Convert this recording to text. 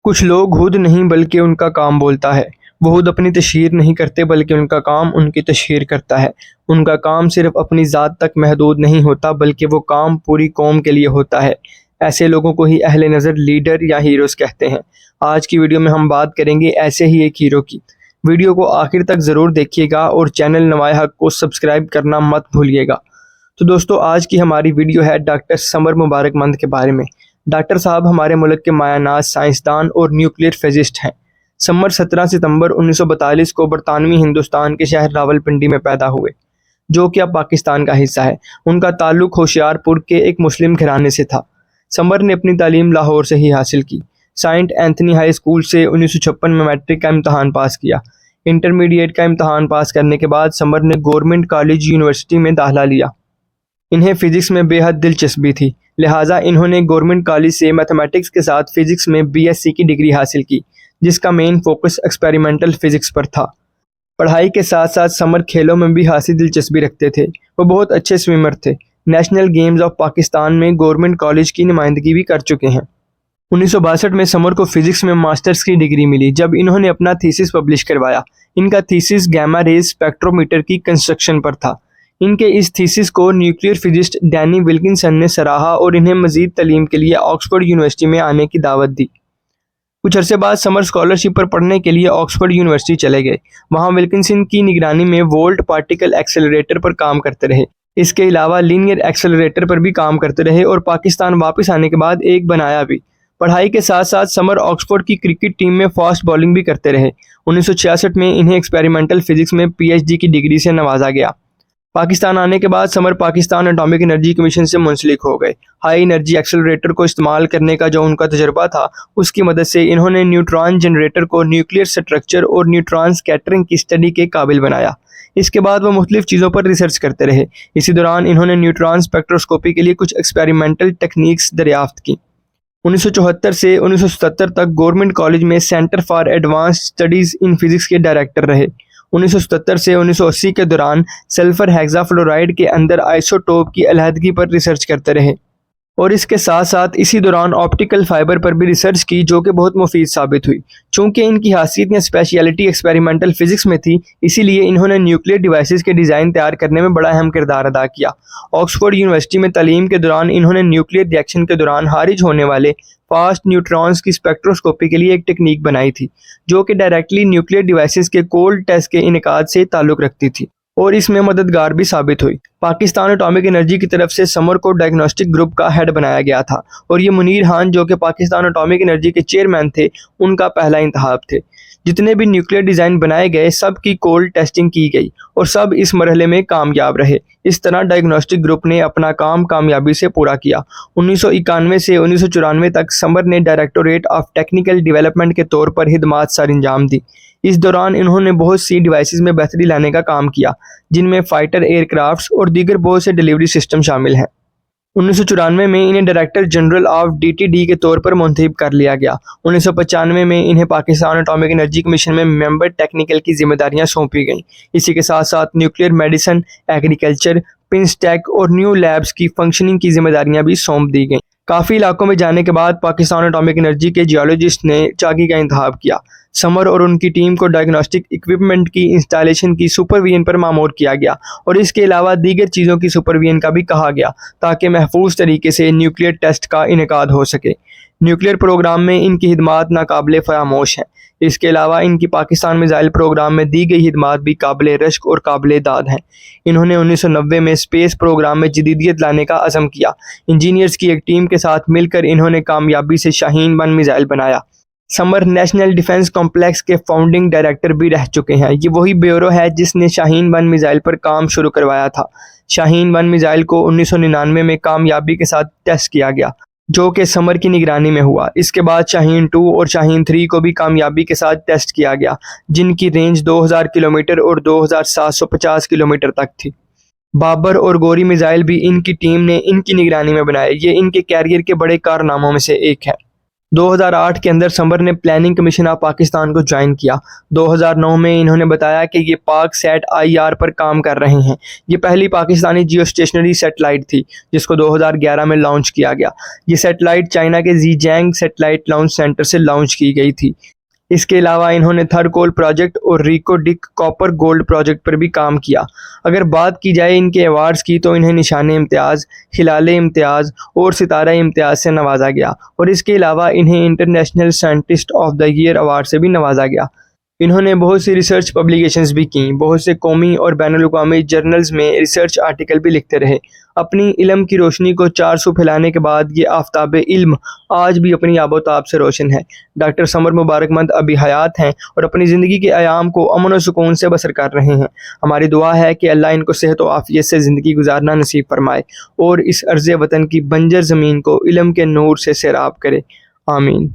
کچھ لوگ خود نہیں بلکہ ان کا کام بولتا ہے۔ وہ خود اپنی تشہیر نہیں کرتے بلکہ ان کا کام ان کی تشہیر کرتا ہے۔ ان کا کام صرف اپنی ذات تک محدود نہیں ہوتا بلکہ وہ کام پوری قوم کے لیے ہوتا ہے۔ ایسے لوگوں کو ہی اہل نظر لیڈر یا ہیروز کہتے ہیں۔ آج کی ویڈیو میں ہم بات کریں گے ایسے ہی ایک ہیرو کی۔ ویڈیو کو آخر تک ضرور دیکھیے گا اور چینل نوائے حق کو سبسکرائب کرنا مت بھولیے گا۔ تو دوستو، آج کی ہماری ویڈیو ہے ڈاکٹر سمر مبارک مند کے بارے میں۔ ڈاکٹر صاحب ہمارے ملک کے مایہ ناز سائنسدان اور نیوکلیئر فزسٹ ہیں۔ سمر 17 ستمبر 1942 کو برطانوی ہندوستان کے شہر راولپنڈی میں پیدا ہوئے، جو کہ اب پاکستان کا حصہ ہے۔ ان کا تعلق ہوشیار پور کے ایک مسلم گھرانے سے تھا۔ سمر نے اپنی تعلیم لاہور سے ہی حاصل کی۔ سینٹ اینتھنی ہائی اسکول سے 1956 میں میٹرک کا امتحان پاس کیا۔ انٹرمیڈیٹ کا امتحان پاس کرنے کے بعد سمر نے گورنمنٹ کالج یونیورسٹی میں داخلہ لیا۔ انہیں فزکس میں بے حد دلچسپی تھی، لہٰذا انہوں نے گورنمنٹ کالج سے میتھمیٹکس کے ساتھ فزکس میں BSc کی ڈگری حاصل کی، جس کا مین فوکس ایکسپیریمنٹل فزکس پر تھا۔ پڑھائی کے ساتھ ساتھ سمر کھیلوں میں بھی خاصی دلچسپی رکھتے تھے۔ وہ بہت اچھے سوئمر تھے۔ نیشنل گیمز آف پاکستان میں گورنمنٹ کالج کی نمائندگی بھی کر چکے ہیں۔ 1962 میں سمر کو فزکس میں ماسٹرز کی ڈگری ملی جب انہوں نے اپنا تھیسس پبلش کروایا۔ ان کا تھیسس گیما ریز اسپیکٹرومیٹر کی کنسٹرکشن پر تھا۔ ان کے اس تھیسس کو نیوکلیئر فزسٹ ڈینی ولکنسن نے سراہا اور انہیں مزید تعلیم کے لیے آکسفورڈ یونیورسٹی میں آنے کی دعوت دی۔ کچھ عرصے بعد سمر اسکالرشپ پر پڑھنے کے لیے آکسفورڈ یونیورسٹی چلے گئے۔ وہاں ولکنسن کی نگرانی میں وولٹ پارٹیکل ایکسلریٹر پر کام کرتے رہے۔ اس کے علاوہ لینئر ایکسلریٹر پر بھی کام کرتے رہے اور پاکستان واپس آنے کے بعد ایک بنایا بھی۔ پڑھائی کے ساتھ ساتھ سمر آکسفورڈ کی کرکٹ ٹیم میں فاسٹ بالنگ بھی کرتے رہے۔ 1966 میں انہیں ایکسپیریمنٹل فزکس میں PhD کی ڈگری سے نوازا گیا۔ پاکستان آنے کے بعد سمر پاکستان اٹامک انرجی کمیشن سے منسلک ہو گئے۔ ہائی انرجی ایکسلریٹر کو استعمال کرنے کا جو ان کا تجربہ تھا، اس کی مدد سے انہوں نے نیوٹران جنریٹر کو نیوکلیئر سٹرکچر اور نیوٹران سکیٹرنگ کی اسٹڈی کے قابل بنایا۔ اس کے بعد وہ مختلف چیزوں پر ریسرچ کرتے رہے۔ اسی دوران انہوں نے نیوٹران اسپیکٹروسکوپی کے لیے کچھ ایکسپیریمنٹل ٹیکنیکس دریافت کی۔ 1974 سے 1977 تک گورنمنٹ کالج میں centre for advanced studies in physics کے ڈائریکٹر رہے۔ 1977 سے 1980 کے دوران سلفر ہیگزا فلورائڈ کے اندر آئسوٹوپ کی علیحدگی پر ریسرچ کرتے رہے اور اس کے ساتھ ساتھ اسی دوران آپٹیکل فائبر پر بھی ریسرچ کی، جو کہ بہت مفید ثابت ہوئی۔ چونکہ ان کی حیثیت یا اسپیشیلٹی ایکسپیریمنٹل فزکس میں تھی، اسی لیے انہوں نے نیوکلیئر ڈیوائسز کے ڈیزائن تیار کرنے میں بڑا اہم کردار ادا کیا۔ آکسفورڈ یونیورسٹی میں تعلیم کے دوران انہوں نے نیوکلیئر ری ایکشن کے دوران خارج ہونے والے فاسٹ نیوٹرانز کی اسپیکٹروسکوپی کے لیے ایک ٹیکنیک بنائی تھی، جو کہ ڈائریکٹلی نیوکلیئر ڈیوائسز کے کولڈ ٹیسٹ کے انعقاد سے تعلق رکھتی تھی اور اس میں مددگار بھی ثابت ہوئی۔ پاکستان اٹامک انرجی کی طرف سے سمر کو ڈائگنوسٹک گروپ کا ہیڈ بنایا گیا تھا اور یہ منیر خان، جو کہ پاکستان اٹامک انرجی کے چیئرمین تھے، ان کا پہلا انتخاب تھے۔ جتنے بھی نیوکلیئر ڈیزائن بنائے گئے، سب کی کولڈ ٹیسٹنگ کی گئی اور سب اس مرحلے میں کامیاب رہے۔ اس طرح ڈائگنوسٹک گروپ نے اپنا کام کامیابی سے پورا کیا۔ 1991 سے 1994 تک سمر نے ڈائریکٹوریٹ آف ٹیکنیکل ڈیولپمنٹ کے طور پر خدمات سر انجام دی۔ اس دوران انہوں نے بہت سی ڈیوائسز میں بہتری لانے کا کام کیا، جن میں فائٹر ایئر کرافٹس اور دیگر بہت سے ڈیلیوری سسٹم شامل ہیں۔ 1994 میں انہیں ڈائریکٹر جنرل آف DTD کے طور پر منتخب کر لیا گیا۔ 1995 میں انہیں پاکستان اٹامک انرجی کمیشن میں ممبر ٹیکنیکل کی ذمہ داریاں سونپی گئیں۔ اسی کے ساتھ ساتھ نیوکلیئر میڈیسن، ایگریکلچر، پنسٹیک اور نیو لیبز کی فنکشننگ کی ذمہ داریاں بھی سونپ دی گئیں۔ کافی علاقوں میں جانے کے بعد پاکستان اٹامک انرجی کے جیولوجسٹ نے چاقی کا انتخاب کیا۔ سمر اور ان کی ٹیم کو ڈائگنوسٹک اکوپمنٹ کی انسٹالیشن کی سپرویژن پر مامور کیا گیا اور اس کے علاوہ دیگر چیزوں کی سپرویژن کا بھی کہا گیا، تاکہ محفوظ طریقے سے نیوکلیئر ٹیسٹ کا انعقاد ہو سکے۔ نیوکلیئر پروگرام میں ان کی خدمات ناقابل فراموش ہیں۔ اس کے علاوہ ان کی پاکستان میزائل پروگرام میں دی گئی خدمات بھی قابل رشک اور قابل داد ہیں۔ انہوں نے 1990 میں اسپیس پروگرام میں جدیدیت لانے کا عزم کیا۔ انجینئرز کی ایک ٹیم کے ساتھ مل کر انہوں نے کامیابی سے شاہین 1 میزائل بنایا۔ سمر نیشنل ڈیفنس کمپلیکس کے فاؤنڈنگ ڈائریکٹر بھی رہ چکے ہیں۔ یہ وہی بیورو ہے جس نے شاہین 1 میزائل پر کام شروع کروایا تھا۔ شاہین 1 میزائل کو 1999 میں کامیابی کے ساتھ ٹیسٹ کیا گیا، جو کہ سمر کی نگرانی میں ہوا۔ اس کے بعد شاہین 2 اور شاہین 3 کو بھی کامیابی کے ساتھ ٹیسٹ کیا گیا، جن کی رینج 2000 کلومیٹر اور 2750 کلومیٹر تک تھی۔ بابر اور گوری میزائل بھی ان کی ٹیم نے ان کی نگرانی میں بنائے۔ یہ ان کے کیریئر کے بڑے کارناموں میں سے ایک ہے۔ 2008 کے اندر سمر نے پلاننگ کمیشن آف پاکستان کو جوائن کیا۔ 2009 میں انہوں نے بتایا کہ یہ پاک سیٹ IR پر کام کر رہے ہیں۔ یہ پہلی پاکستانی جیو اسٹیشنری سیٹلائٹ تھی جس کو 2011 میں لانچ کیا گیا۔ یہ سیٹلائٹ چائنا کے زیجینگ سیٹلائٹ لانچ سینٹر سے لانچ کی گئی تھی۔ اس کے علاوہ انہوں نے تھرکول پروجیکٹ اور ریکو ڈک کاپر گولڈ پروجیکٹ پر بھی کام کیا۔ اگر بات کی جائے ان کے ایوارڈز کی تو انہیں نشان امتیاز، ہلال امتیاز اور ستارہ امتیاز سے نوازا گیا، اور اس کے علاوہ انہیں international scientist of the year award سے بھی نوازا گیا۔ انہوں نے بہت سی ریسرچ پبلیکیشنز بھی کیں، بہت سے قومی اور بین الاقوامی جرنلز میں ریسرچ آرٹیکل بھی لکھتے رہے۔ اپنی علم کی روشنی کو 400 پھیلانے کے بعد یہ آفتاب علم آج بھی اپنی آب و تاب سے روشن ہے۔ ڈاکٹر سمر مبارک مند ابھی حیات ہیں اور اپنی زندگی کے ایام کو امن و سکون سے بسر کر رہے ہیں۔ ہماری دعا ہے کہ اللہ ان کو صحت و عافیت سے زندگی گزارنا نصیب فرمائے اور اس ارض وطن کی بنجر زمین کو علم کے نور سے سیراب کرے۔ آمین۔